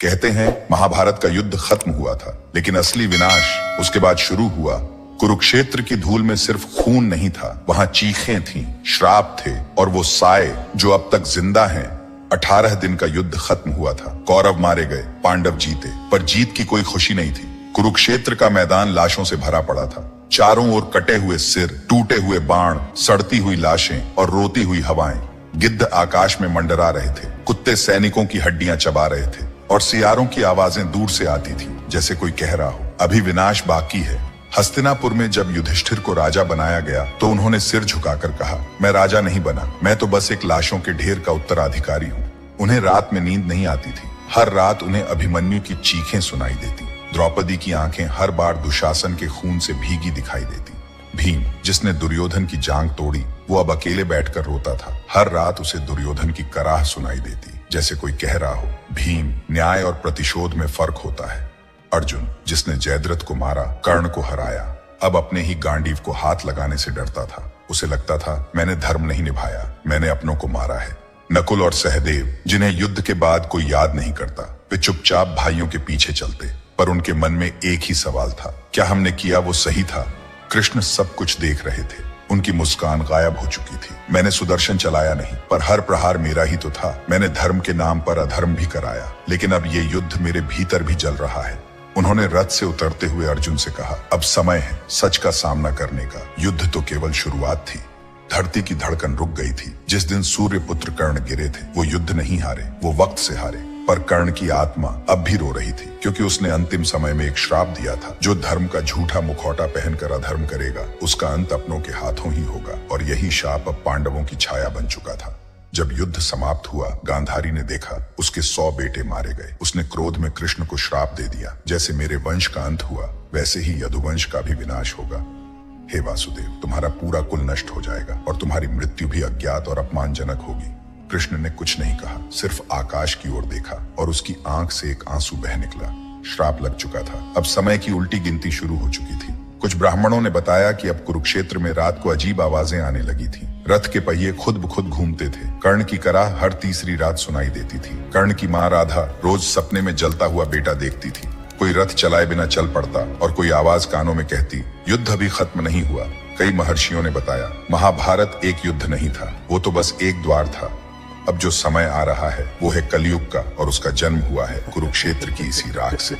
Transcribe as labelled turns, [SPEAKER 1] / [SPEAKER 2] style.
[SPEAKER 1] कहते हैं महाभारत का युद्ध खत्म हुआ था, लेकिन असली विनाश उसके बाद शुरू हुआ। कुरुक्षेत्र की धूल में सिर्फ खून नहीं था, वहां चीखें थीं, श्राप थे और वो साए जो अब तक जिंदा हैं। 18 दिन का युद्ध खत्म हुआ था। कौरव मारे गए, पांडव जीते, पर जीत की कोई खुशी नहीं थी। कुरुक्षेत्र का मैदान लाशों से भरा पड़ा था। चारों ओर कटे हुए सिर, टूटे हुए बाण, सड़ती हुई लाशें और रोती हुई हवाएं। गिद्ध आकाश में मंडरा रहे थे, कुत्ते सैनिकों की हड्डियां चबा रहे थे और सियारों की आवाजें दूर से आती थी, जैसे कोई कह रहा हो अभी विनाश बाकी है। हस्तिनापुर में जब युधिष्ठिर को राजा बनाया गया तो उन्होंने सिर झुकाकर कहा, मैं राजा नहीं बना, मैं तो बस एक लाशों के ढेर का उत्तराधिकारी हूँ। उन्हें रात में नींद नहीं आती थी। हर रात उन्हें अभिमन्यु की चीखें सुनाई देती। द्रौपदी की आंखें हर बार दुशासन के खून से भीगी दिखाई देती। भीम, जिसने दुर्योधन की जांग तोड़ी, वो अब अकेले बैठकर रोता था। हर रात उसे दुर्योधन की कराह सुनाई देती, जैसे कोई कह रहा हो, भीम, न्याय और प्रतिशोध में फर्क होता है। अर्जुन, जिसने जयद्रथ को मारा, कर्ण को हराया, अब अपने ही गांडीव को हाथ लगाने से डरता था। उसे लगता था मैंने धर्म नहीं निभाया, मैंने अपनों को मारा है। नकुल और सहदेव, जिन्हें युद्ध के बाद कोई याद नहीं करता, वे चुपचाप भाइयों के पीछे चलते, पर उनके मन में एक ही सवाल था, क्या हमने किया वो सही था? कृष्ण सब कुछ देख रहे थे। उनकी मुस्कान गायब हो चुकी थी। मैंने सुदर्शन चलाया नहीं, पर हर प्रहार मेरा ही तो था। मैंने धर्म के नाम पर अधर्म भी कराया, लेकिन अब ये युद्ध मेरे भीतर भी जल रहा है। उन्होंने रथ से उतरते हुए अर्जुन से कहा, अब समय है सच का सामना करने का। युद्ध तो केवल शुरुआत थी। धरती की धड़कन रुक गई थी। जिस दिन सूर्य पुत्र कर्ण गिरे थे, वो युद्ध नहीं हारे, वो वक्त से हारे। पर कर्ण की आत्मा अब भी रो रही थी, क्योंकि उसने अंतिम समय में एक श्राप दिया था, जो धर्म का झूठा मुखौटा पहनकर अधर्म करेगा, उसका अंत अपनों के हाथों ही होगा। और यही शाप अब पांडवों की छाया बन चुका था। जब युद्ध समाप्त हुआ, गांधारी ने देखा उसके 100 बेटे मारे गए। उसने क्रोध में कृष्ण को श्राप दे दिया, जैसे मेरे वंश का अंत हुआ, वैसे ही यदुवंश का भी विनाश होगा। हे वासुदेव, तुम्हारा पूरा कुल नष्ट हो जाएगा और तुम्हारी मृत्यु भी अज्ञात और अपमानजनक होगी। कृष्ण ने कुछ नहीं कहा, सिर्फ आकाश की ओर देखा और उसकी आंख से एक आंसू बह निकला। श्राप लग चुका था। अब समय की उल्टी गिनती शुरू हो चुकी थी। कुछ ब्राह्मणों ने बताया कि अब कुरुक्षेत्र में रात को अजीब आवाजें आने लगी थी। रथ के पहिए खुद ब खुद घूमते थे। कर्ण की कराह हर तीसरी रात सुनाई देती थी। कर्ण की मां राधा रोज सपने में जलता हुआ बेटा देखती थी। कोई रथ चलाए बिना चल पड़ता और कोई आवाज कानों में कहती, युद्ध अभी खत्म नहीं हुआ। कई महर्षियों ने बताया, महाभारत एक युद्ध नहीं था, वो तो बस एक द्वार था। अब जो समय आ रहा है वो है कलयुग का, और उसका जन्म हुआ है कुरुक्षेत्र की इसी राख से।